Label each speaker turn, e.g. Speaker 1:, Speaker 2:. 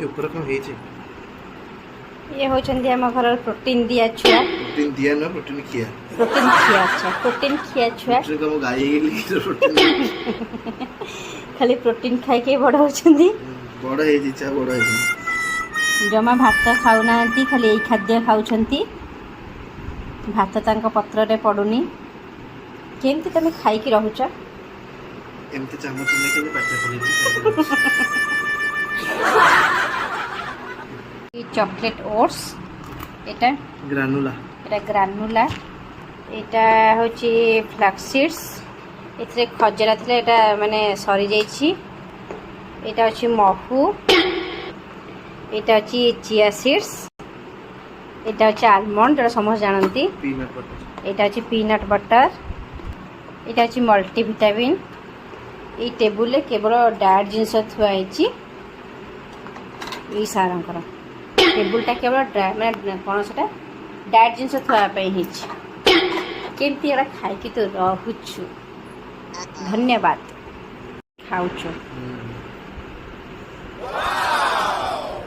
Speaker 1: ये ऊपर कौन है जे
Speaker 2: ये होचंदी हम घर प्रोटीन दिया छुआ
Speaker 1: प्रोटीन दिया ना प्रोटीन किया
Speaker 2: प्रोटीन खिया अच्छा प्रोटीन खिया छुआ
Speaker 1: प्रोटीन का गाय गेली प्रोटीन
Speaker 2: खाली प्रोटीन खाई के बड़ होचंदी
Speaker 1: बड़ है जी चा बड़ है
Speaker 2: जमा भात खाऊना खाली यही खाद्य खाऊंती भात तांको पत्र रे पड़ुनी केमती तुम खाई की रहुच
Speaker 1: एमते चामच लेके पाटे पड़ी
Speaker 2: चॉकलेट ओट्स एटा ग्रानुला एटा होची फ्लैक्स सीड्स एथरे खजरा थिले एटा माने सरी जाईची एटा होची महू एटा होची चिया सीड्स एटा होची आलमंड जो समस्त जानती
Speaker 1: पीनट बटर
Speaker 2: एटा होची पीनट बटर एटा होची मल्टीविटामिन ये टेबुल केवल डायट जिनस थुआई सारंकर टेबुलटा केवल मैंने कौन से डायट जिनस थुआपाई केमती एटा खाई तो रहुछु धन्यवाद खाऊछु